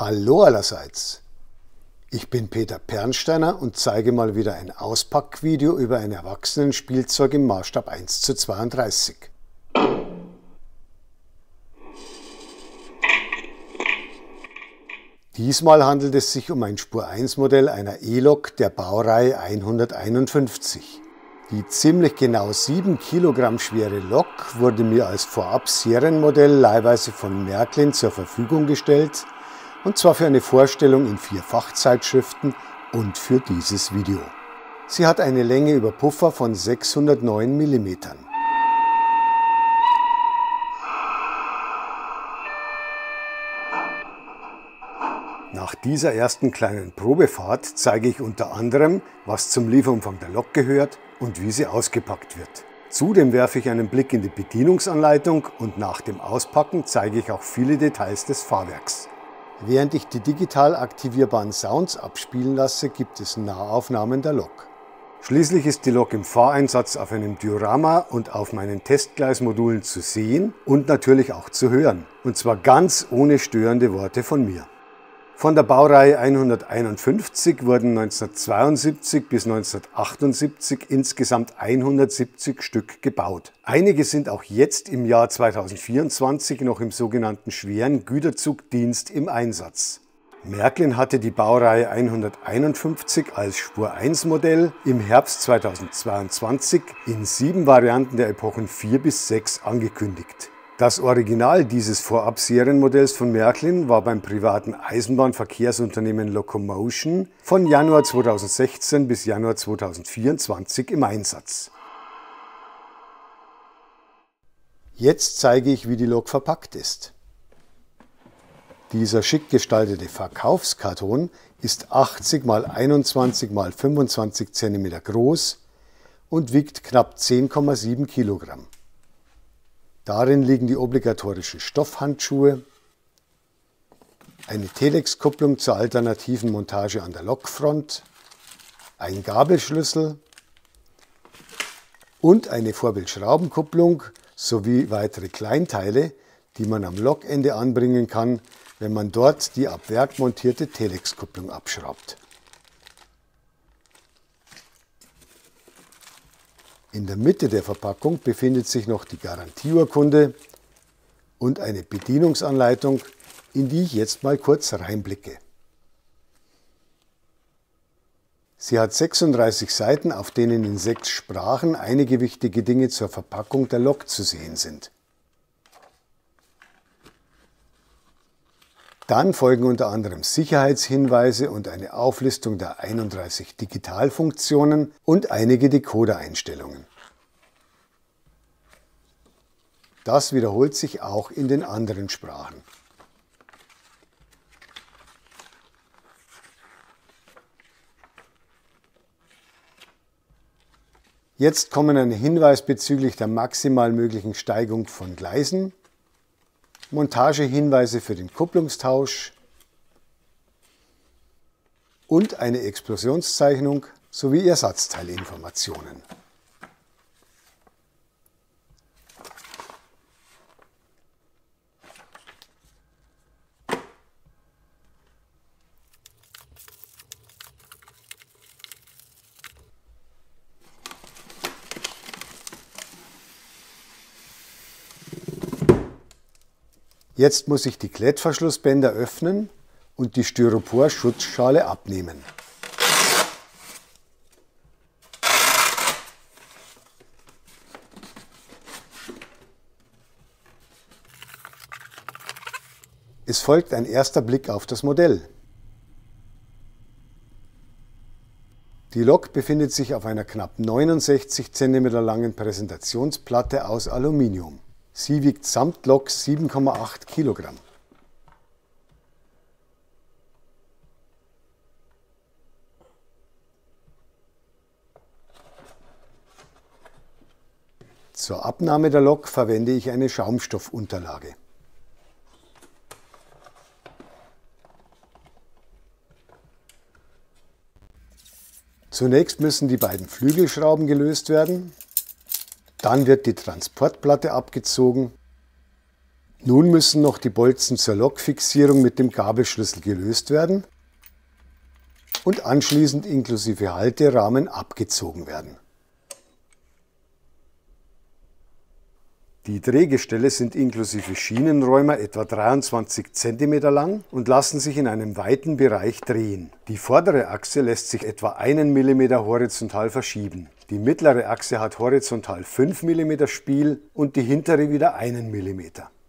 Hallo allerseits! Ich bin Peter Pernsteiner und zeige mal wieder ein Auspackvideo über ein Erwachsenenspielzeug im Maßstab 1:32. Diesmal handelt es sich um ein Spur-1-Modell einer E-Lok der Baureihe 151. Die ziemlich genau 7 Kilogramm schwere Lok wurde mir als Vorab-Serienmodell leihweise von Märklin zur Verfügung gestellt, und zwar für eine Vorstellung in 4 Fachzeitschriften und für dieses Video. Sie hat eine Länge über Puffer von 609 mm. Nach dieser ersten kleinen Probefahrt zeige ich unter anderem, was zum Lieferumfang der Lok gehört und wie sie ausgepackt wird. Zudem werfe ich einen Blick in die Bedienungsanleitung und nach dem Auspacken zeige ich auch viele Details des Fahrwerks. Während ich die digital aktivierbaren Sounds abspielen lasse, gibt es Nahaufnahmen der Lok. Schließlich ist die Lok im Fahreinsatz auf einem Diorama und auf meinen Testgleismodulen zu sehen und natürlich auch zu hören. Und zwar ganz ohne störende Worte von mir. Von der Baureihe 151 wurden 1972 bis 1978 insgesamt 170 Stück gebaut. Einige sind auch jetzt im Jahr 2024 noch im sogenannten schweren Güterzugdienst im Einsatz. Märklin hatte die Baureihe 151 als Spur-1-Modell im Herbst 2022 in 7 Varianten der Epochen 4 bis 6 angekündigt. Das Original dieses Vorab-Serienmodells von Märklin war beim privaten Eisenbahnverkehrsunternehmen Locomotion von Januar 2016 bis Januar 2024 im Einsatz. Jetzt zeige ich, wie die Lok verpackt ist. Dieser schick gestaltete Verkaufskarton ist 80 x 21 x 25 cm groß und wiegt knapp 10,7 Kilogramm. Darin liegen die obligatorischen Stoffhandschuhe, eine Telex-Kupplung zur alternativen Montage an der Lokfront, ein Gabelschlüssel und eine Vorbildschraubenkupplung sowie weitere Kleinteile, die man am Lokende anbringen kann, wenn man dort die ab Werk montierte Telex-Kupplung abschraubt. In der Mitte der Verpackung befindet sich noch die Garantieurkunde und eine Bedienungsanleitung, in die ich jetzt mal kurz reinblicke. Sie hat 36 Seiten, auf denen in 6 Sprachen einige wichtige Dinge zur Verpackung der Lok zu sehen sind. Dann folgen unter anderem Sicherheitshinweise und eine Auflistung der 31 Digitalfunktionen und einige Decoder-Einstellungen. Das wiederholt sich auch in den anderen Sprachen. Jetzt kommen ein Hinweis bezüglich der maximal möglichen Steigung von Gleisen, Montagehinweise für den Kupplungstausch und eine Explosionszeichnung sowie Ersatzteilinformationen. Jetzt muss ich die Klettverschlussbänder öffnen und die Styropor-Schutzschale abnehmen. Es folgt ein erster Blick auf das Modell. Die Lok befindet sich auf einer knapp 69 cm langen Präsentationsplatte aus Aluminium. Sie wiegt samt Lok 7,8 Kilogramm. Zur Abnahme der Lok verwende ich eine Schaumstoffunterlage. Zunächst müssen die beiden Flügelschrauben gelöst werden. Dann wird die Transportplatte abgezogen Nun müssen noch die Bolzen zur Lokfixierung mit dem Gabelschlüssel gelöst werden und anschließend inklusive Halterahmen abgezogen werden. Die Drehgestelle sind inklusive Schienenräumer etwa 23 cm lang und lassen sich in einem weiten Bereich drehen. Die vordere Achse lässt sich etwa 1 mm horizontal verschieben. Die mittlere Achse hat horizontal 5 mm Spiel und die hintere wieder 1 mm.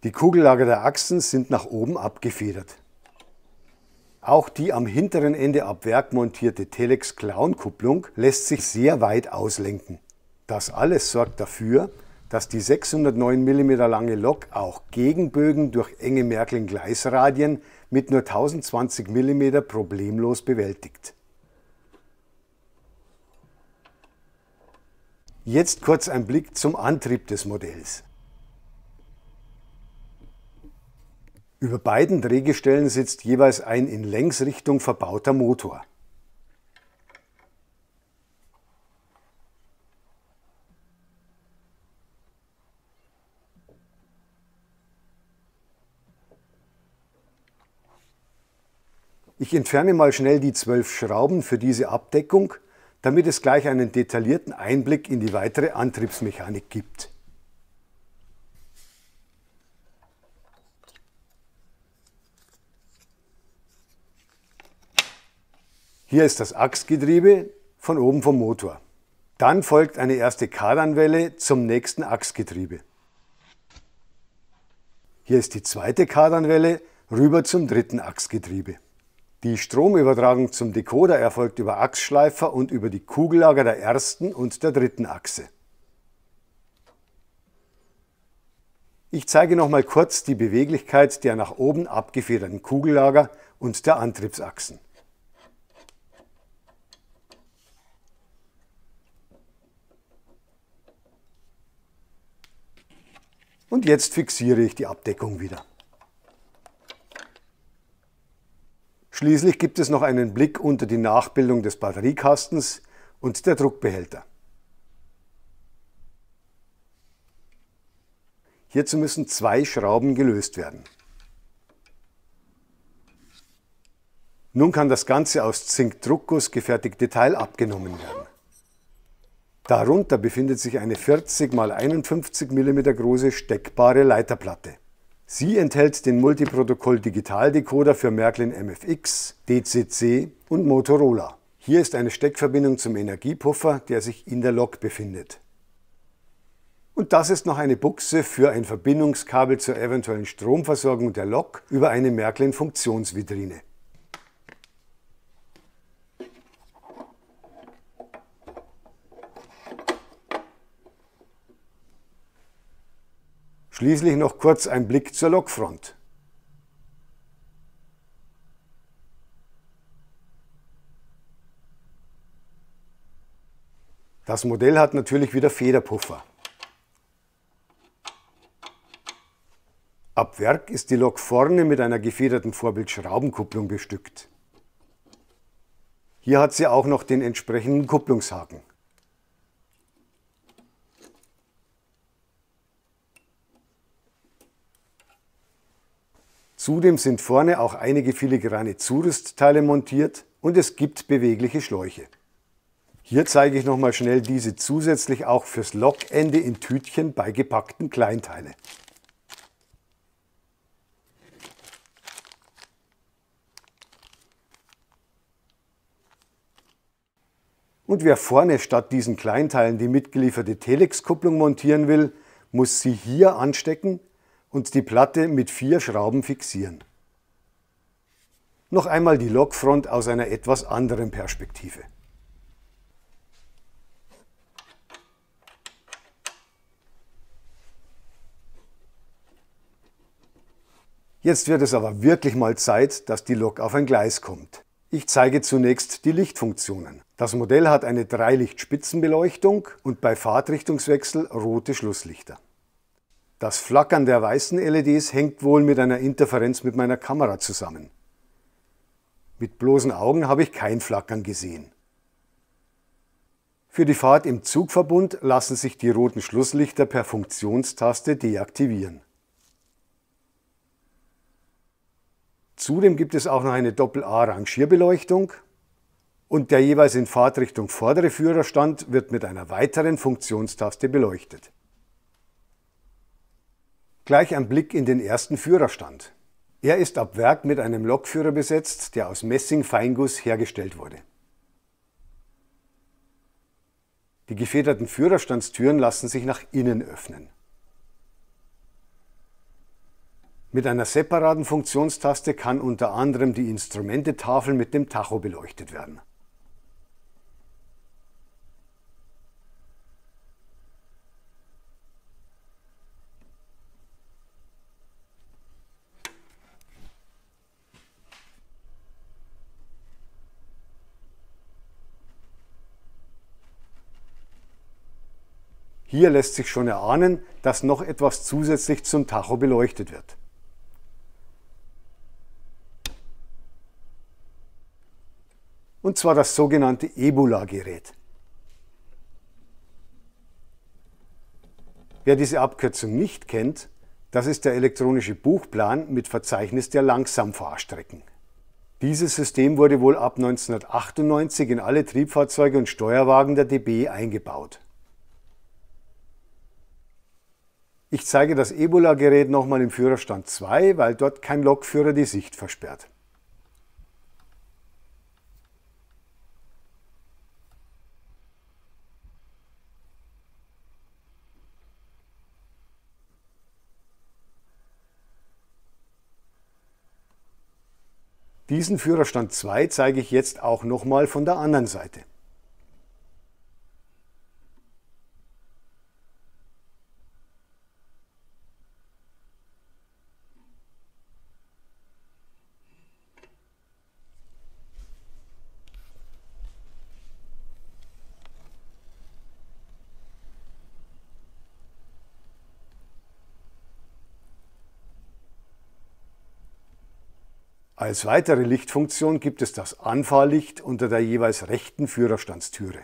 Die Kugellager der Achsen sind nach oben abgefedert. Auch die am hinteren Ende ab Werk montierte Telex-Clown-Kupplung lässt sich sehr weit auslenken. Das alles sorgt dafür, dass die 609 mm lange Lok auch Gegenbögen durch enge Märklin-Gleisradien mit nur 1020 mm problemlos bewältigt. Jetzt kurz ein Blick zum Antrieb des Modells. Über beiden Drehgestellen sitzt jeweils ein in Längsrichtung verbauter Motor. Ich entferne mal schnell die 12 Schrauben für diese Abdeckung, damit es gleich einen detaillierten Einblick in die weitere Antriebsmechanik gibt. Hier ist das Achsgetriebe von oben vom Motor. Dann folgt eine erste Kardanwelle zum nächsten Achsgetriebe. Hier ist die zweite Kardanwelle rüber zum dritten Achsgetriebe. Die Stromübertragung zum Decoder erfolgt über Achsschleifer und über die Kugellager der ersten und der dritten Achse. Ich zeige noch mal kurz die Beweglichkeit der nach oben abgefederten Kugellager und der Antriebsachsen. Und jetzt fixiere ich die Abdeckung wieder. Schließlich gibt es noch einen Blick unter die Nachbildung des Batteriekastens und der Druckbehälter. Hierzu müssen 2 Schrauben gelöst werden. Nun kann das ganze aus Zinkdruckguss gefertigte Teil abgenommen werden. Darunter befindet sich eine 40 x 51 mm große steckbare Leiterplatte. Sie enthält den Multiprotokoll-Digitaldecoder für Märklin MFX, DCC und Motorola. Hier ist eine Steckverbindung zum Energiepuffer, der sich in der Lok befindet. Und das ist noch eine Buchse für ein Verbindungskabel zur eventuellen Stromversorgung der Lok über eine Märklin-Funktionsvitrine. Schließlich noch kurz ein Blick zur Lokfront. Das Modell hat natürlich wieder Federpuffer. Ab Werk ist die Lok vorne mit einer gefederten Vorbildschraubenkupplung bestückt. Hier hat sie auch noch den entsprechenden Kupplungshaken. Zudem sind vorne auch einige filigrane Zurüstteile montiert und es gibt bewegliche Schläuche. Hier zeige ich nochmal schnell diese zusätzlich auch fürs Lokende in Tütchen beigepackten Kleinteile. Und wer vorne statt diesen Kleinteilen die mitgelieferte Telex-Kupplung montieren will, muss sie hier anstecken und die Platte mit 4 Schrauben fixieren. Noch einmal die Lokfront aus einer etwas anderen Perspektive. Jetzt wird es aber wirklich mal Zeit, dass die Lok auf ein Gleis kommt. Ich zeige zunächst die Lichtfunktionen. Das Modell hat eine 3-Licht-Spitzenbeleuchtung und bei Fahrtrichtungswechsel rote Schlusslichter. Das Flackern der weißen LEDs hängt wohl mit einer Interferenz mit meiner Kamera zusammen. Mit bloßen Augen habe ich kein Flackern gesehen. Für die Fahrt im Zugverbund lassen sich die roten Schlusslichter per Funktionstaste deaktivieren. Zudem gibt es auch noch eine Doppel-A-Rangierbeleuchtung und der jeweils in Fahrtrichtung vordere Führerstand wird mit einer weiteren Funktionstaste beleuchtet. Gleich ein Blick in den ersten Führerstand. Er ist ab Werk mit einem Lokführer besetzt, der aus Messing-Feinguss hergestellt wurde. Die gefederten Führerstandstüren lassen sich nach innen öffnen. Mit einer separaten Funktionstaste kann unter anderem die Instrumentetafel mit dem Tacho beleuchtet werden. Hier lässt sich schon erahnen, dass noch etwas zusätzlich zum Tacho beleuchtet wird. Und zwar das sogenannte Ebola-Gerät. Wer diese Abkürzung nicht kennt, das ist der elektronische Buchplan mit Verzeichnis der Langsamfahrstrecken. Dieses System wurde wohl ab 1998 in alle Triebfahrzeuge und Steuerwagen der DB eingebaut. Ich zeige das Ebola-Gerät nochmal im Führerstand 2, weil dort kein Lokführer die Sicht versperrt. Diesen Führerstand 2 zeige ich jetzt auch nochmal von der anderen Seite. Als weitere Lichtfunktion gibt es das Anfahrlicht unter der jeweils rechten Führerstandstüre.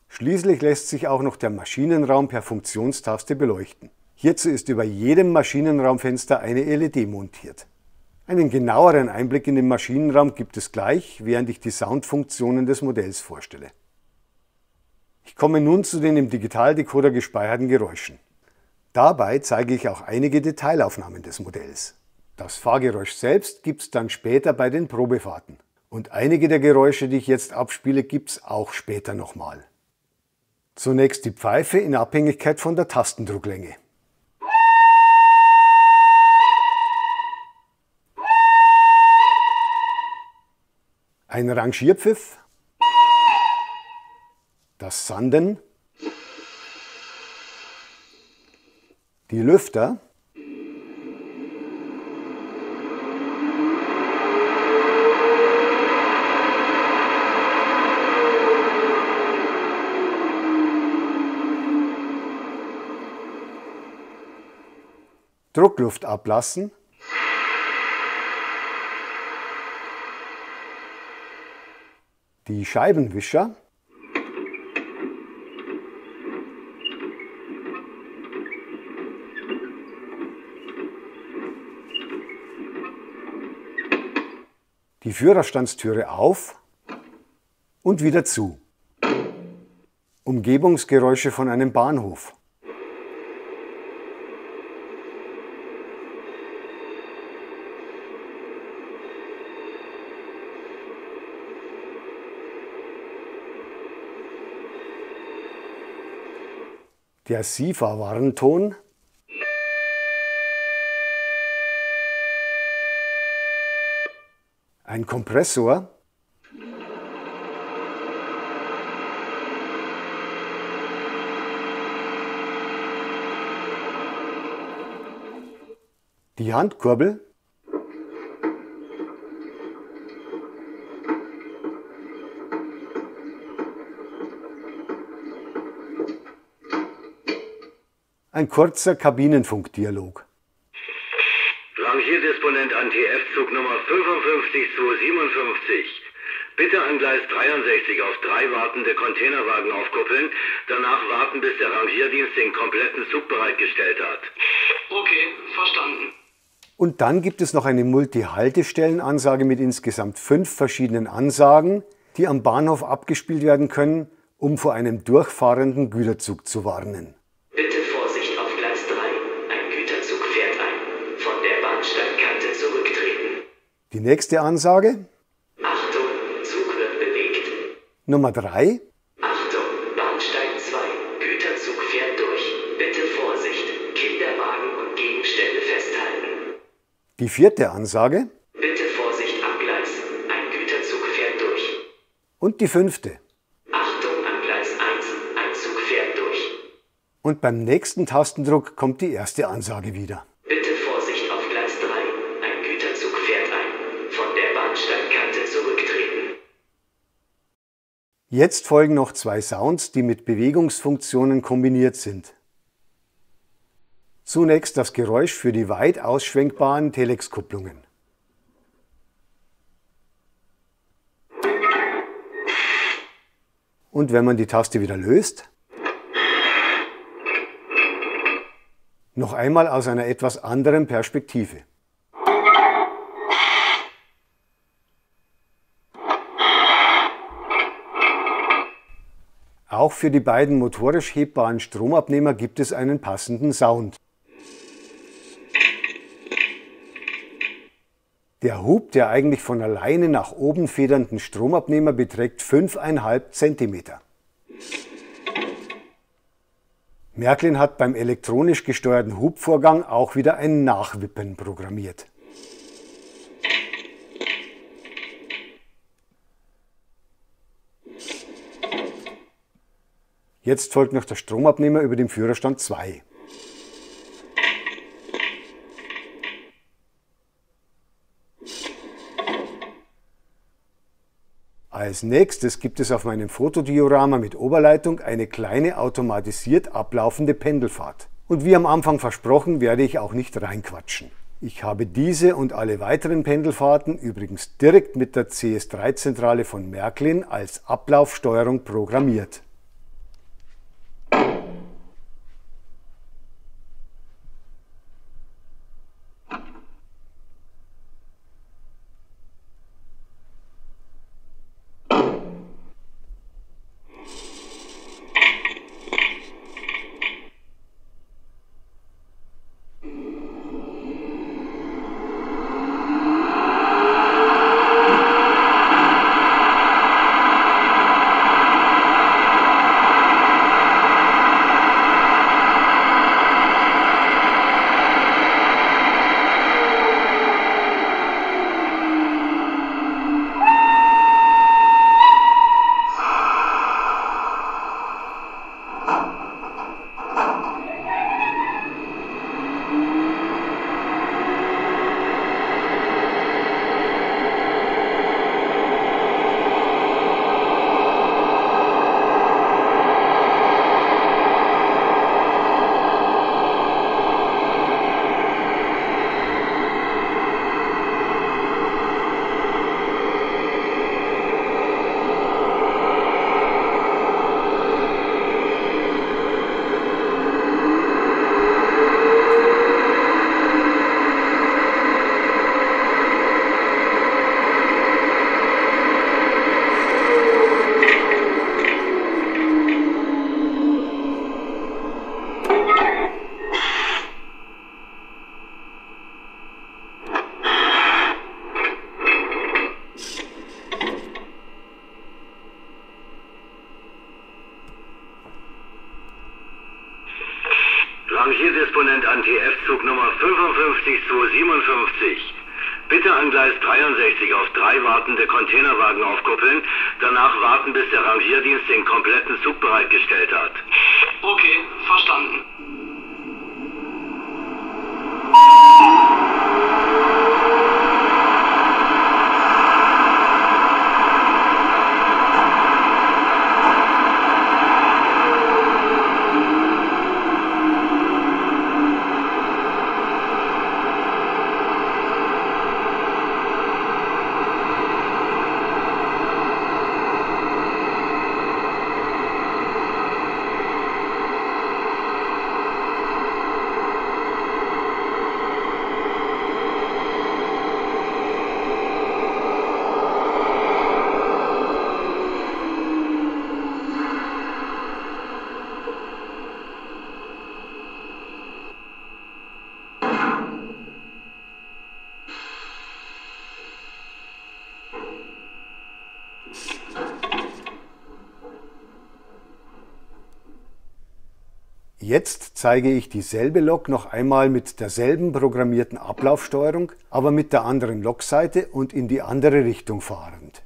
Schließlich lässt sich auch noch der Maschinenraum per Funktionstaste beleuchten. Hierzu ist über jedem Maschinenraumfenster eine LED montiert. Einen genaueren Einblick in den Maschinenraum gibt es gleich, während ich die Soundfunktionen des Modells vorstelle. Ich komme nun zu den im Digitaldecoder gespeicherten Geräuschen. Dabei zeige ich auch einige Detailaufnahmen des Modells. Das Fahrgeräusch selbst gibt es dann später bei den Probefahrten. Und einige der Geräusche, die ich jetzt abspiele, gibt es auch später nochmal. Zunächst die Pfeife in Abhängigkeit von der Tastendrucklänge. Ein Rangierpfiff. Das Sanden, die Lüfter, Druckluft ablassen, die Scheibenwischer, die Führerstandstüre auf und wieder zu. Umgebungsgeräusche von einem Bahnhof. Der SIFA-Warnton. Ein Kompressor. Die Handkurbel. Ein kurzer Kabinenfunkdialog. Rangierdisponent an TF-Zug Nummer 55257. Bitte an Gleis 63 auf 3 wartende Containerwagen aufkuppeln, danach warten, bis der Rangierdienst den kompletten Zug bereitgestellt hat. Okay, verstanden. Und dann gibt es noch eine Multi-Haltestellenansage mit insgesamt 5 verschiedenen Ansagen, die am Bahnhof abgespielt werden können, um vor einem durchfahrenden Güterzug zu warnen. Bitte Vorsicht auf Gleis 3. Ein Güterzug fährt ein. Von der Bahnsteigkante zurücktreten. Die nächste Ansage. Achtung, Zug wird bewegt. Nummer 3. Achtung, Bahnsteig 2. Güterzug fährt durch. Bitte Vorsicht. Kinderwagen und Gegenstände festhalten. Die 4. Ansage. Bitte Vorsicht am Gleis. Ein Güterzug fährt durch. Und die 5. Achtung an Gleis 1. Ein Zug fährt durch. Und beim nächsten Tastendruck kommt die erste Ansage wieder. Bitte Vorsicht auf Gleis 3. Ein Güterzug fährt ein. Von der Bahnsteigkante zurücktreten. Jetzt folgen noch 2 Sounds, die mit Bewegungsfunktionen kombiniert sind. Zunächst das Geräusch für die weit ausschwenkbaren Telex-Kupplungen. Und wenn man die Taste wieder löst, noch einmal aus einer etwas anderen Perspektive. Auch für die beiden motorisch hebbaren Stromabnehmer gibt es einen passenden Sound. Der Hub der eigentlich von alleine nach oben federnden Stromabnehmer beträgt 5,5 cm. Märklin hat beim elektronisch gesteuerten Hubvorgang auch wieder ein Nachwippen programmiert. Jetzt folgt noch der Stromabnehmer über dem Führerstand 2. Als nächstes gibt es auf meinem Fotodiorama mit Oberleitung eine kleine automatisiert ablaufende Pendelfahrt. Und wie am Anfang versprochen, werde ich auch nicht reinquatschen. Ich habe diese und alle weiteren Pendelfahrten übrigens direkt mit der CS3-Zentrale von Märklin als Ablaufsteuerung programmiert. Rangierdisponent an TF-Zug Nummer 55257. Bitte an Gleis 63 auf 3 wartende Containerwagen aufkuppeln, danach warten, bis der Rangierdienst den kompletten Zug bereitgestellt hat. Okay, verstanden. Jetzt zeige ich dieselbe Lok noch einmal mit derselben programmierten Ablaufsteuerung, aber mit der anderen Lokseite und in die andere Richtung fahrend.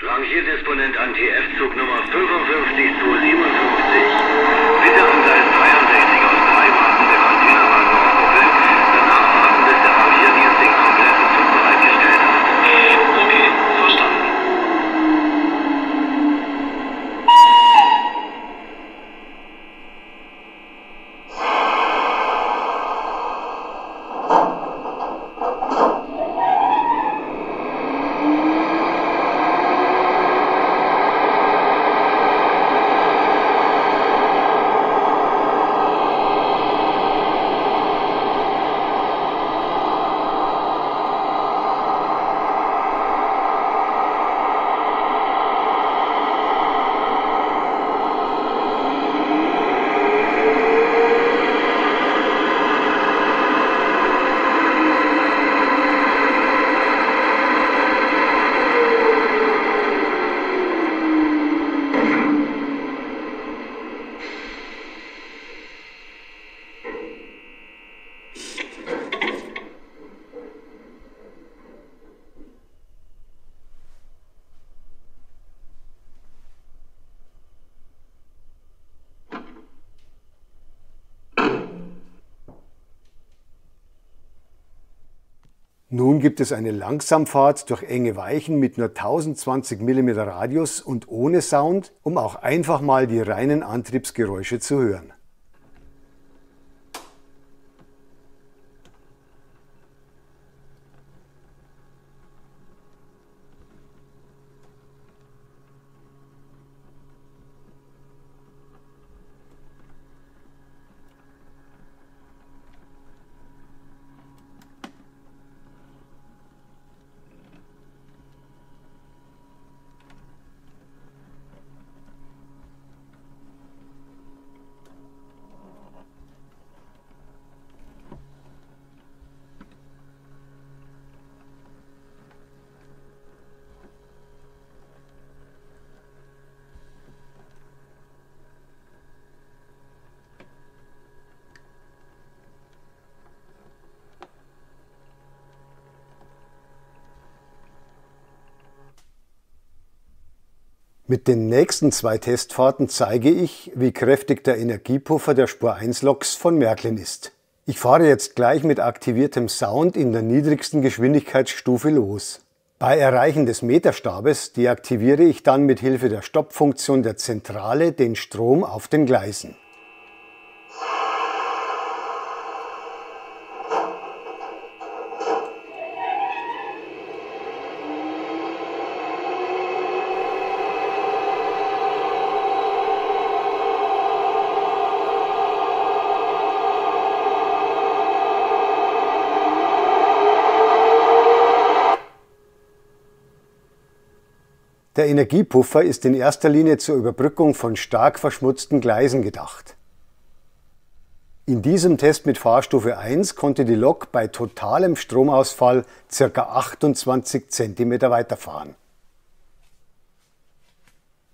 Rangierdisponent an TF-Zug Nummer 55257. Bitte an Gleis 63 auf 3 warten der Containerwagen aufkoppeln. Danach warten, bis der Rangierdienst den kompletten Zug bereitgestellt hat. Okay, verstanden. Nun gibt es eine Langsamfahrt durch enge Weichen mit nur 1020 mm Radius und ohne Sound, um auch einfach mal die reinen Antriebsgeräusche zu hören. Mit den nächsten 2 Testfahrten zeige ich, wie kräftig der Energiepuffer der Spur 1 Loks von Märklin ist. Ich fahre jetzt gleich mit aktiviertem Sound in der niedrigsten Geschwindigkeitsstufe los. Bei Erreichen des Meterstabes deaktiviere ich dann mit Hilfe der Stoppfunktion der Zentrale den Strom auf den Gleisen. Der Energiepuffer ist in erster Linie zur Überbrückung von stark verschmutzten Gleisen gedacht. In diesem Test mit Fahrstufe 1 konnte die Lok bei totalem Stromausfall ca. 28 cm weiterfahren.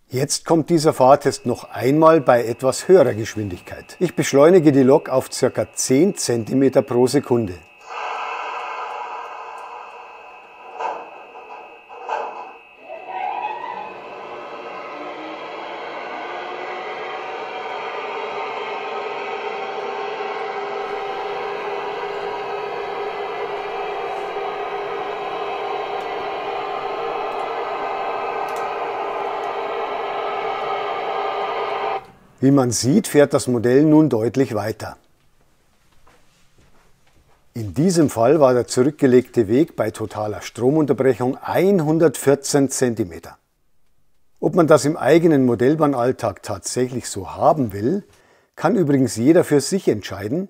Jetzt kommt dieser Fahrtest noch einmal bei etwas höherer Geschwindigkeit. Ich beschleunige die Lok auf ca. 10 cm pro Sekunde. Wie man sieht, fährt das Modell nun deutlich weiter. In diesem Fall war der zurückgelegte Weg bei totaler Stromunterbrechung 114 cm. Ob man das im eigenen Modellbahnalltag tatsächlich so haben will, kann übrigens jeder für sich entscheiden,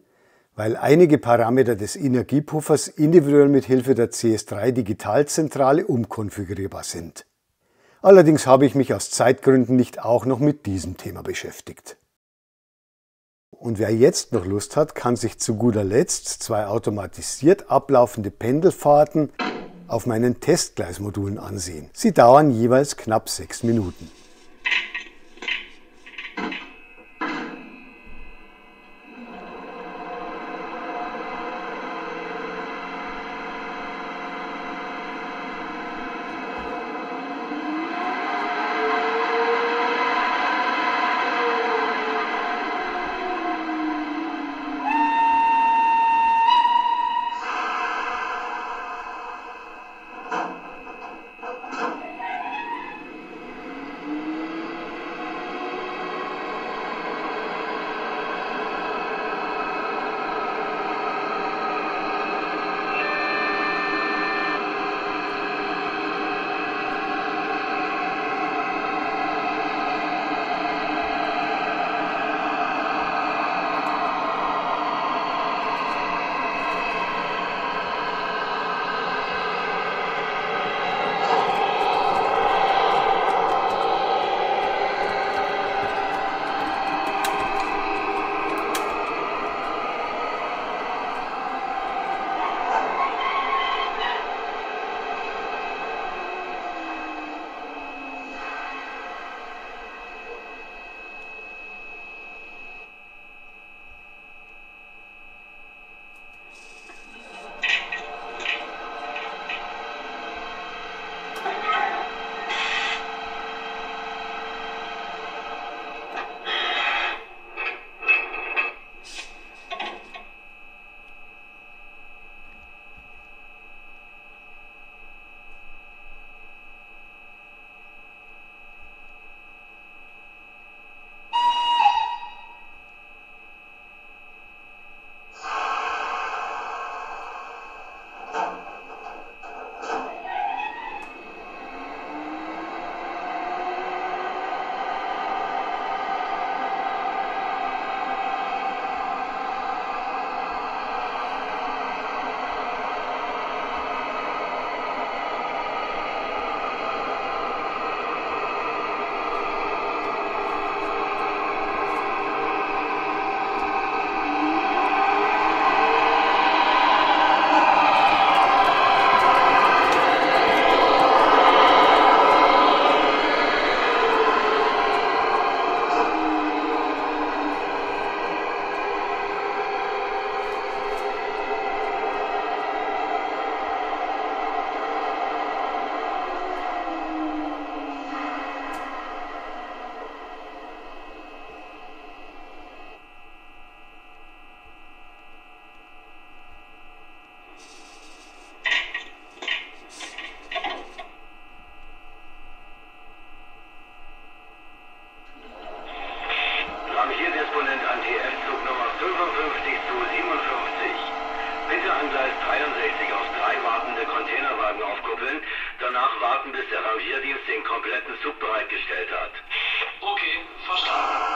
weil einige Parameter des Energiepuffers individuell mit Hilfe der CS3 Digitalzentrale umkonfigurierbar sind. Allerdings habe ich mich aus Zeitgründen nicht auch noch mit diesem Thema beschäftigt. Und wer jetzt noch Lust hat, kann sich zu guter Letzt 2 automatisiert ablaufende Pendelfahrten auf meinen Testgleismodulen ansehen. Sie dauern jeweils knapp 6 Minuten. Rangierkorrespondent an TF-Zug Nummer 55 zu 57. Bitte an Gleis 63 auf 3 wartende Containerwagen aufkuppeln, danach warten, bis der Rangierdienst den kompletten Zug bereitgestellt hat. Okay, verstanden.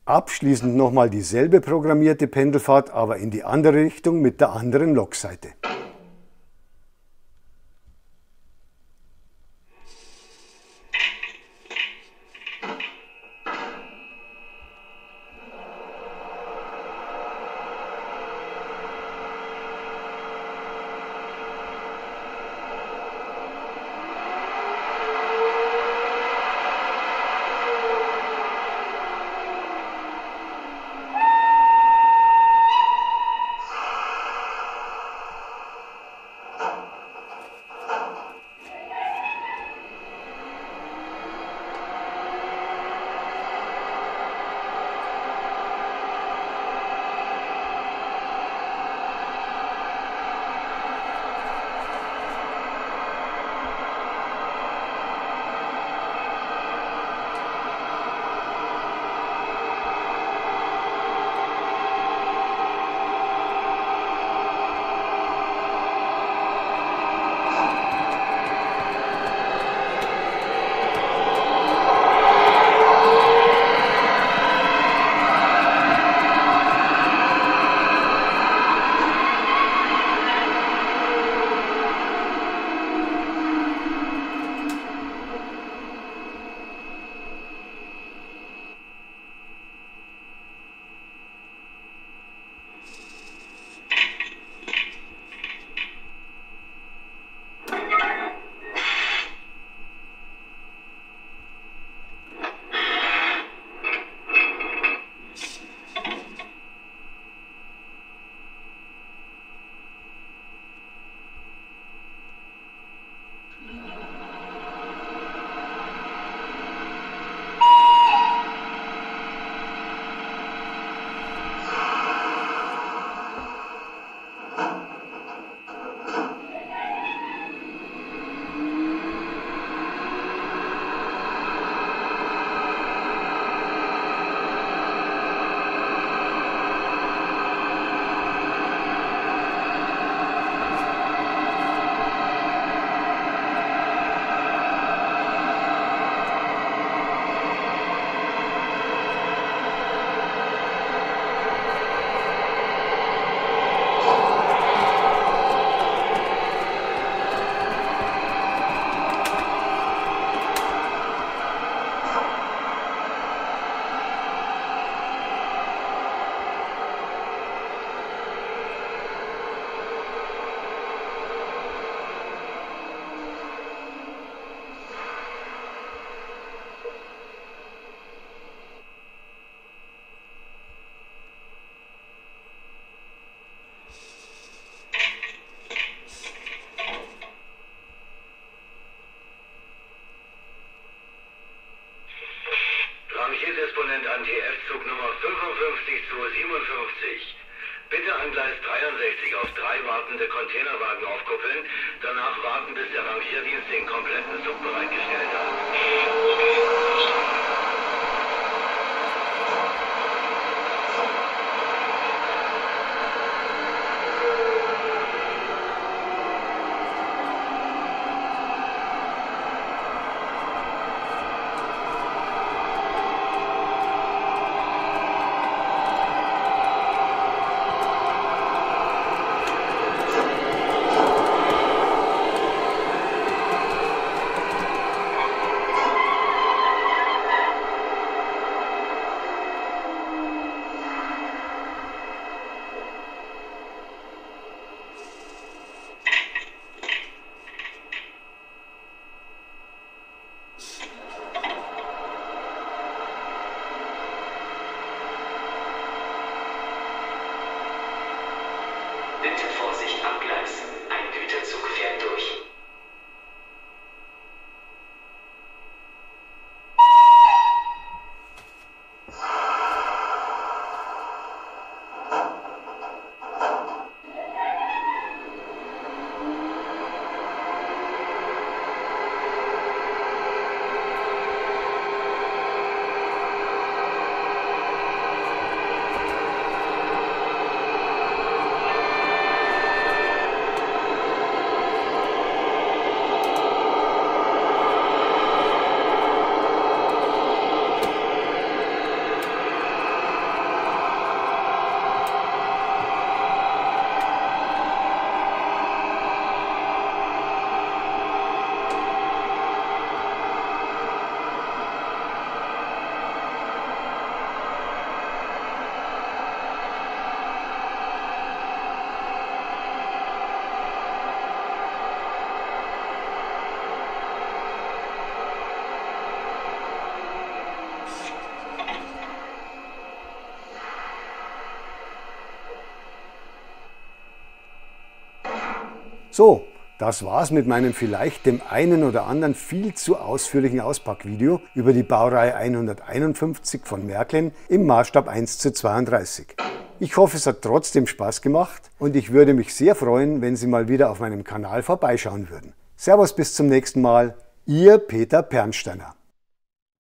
Abschließend nochmal dieselbe programmierte Pendelfahrt, aber in die andere Richtung mit der anderen Lokseite. Rangiersdisponent an TF-Zug Nummer 55-57. Bitte an Gleis 63 auf 3 wartende Containerwagen aufkuppeln, danach warten, bis der Rangierdienst den kompletten Zug bereitgestellt hat. So, das war's mit meinem vielleicht dem einen oder anderen viel zu ausführlichen Auspackvideo über die Baureihe 151 von Märklin im Maßstab 1:32. Ich hoffe, es hat trotzdem Spaß gemacht und ich würde mich sehr freuen, wenn Sie mal wieder auf meinem Kanal vorbeischauen würden. Servus, bis zum nächsten Mal, Ihr Peter Pernsteiner.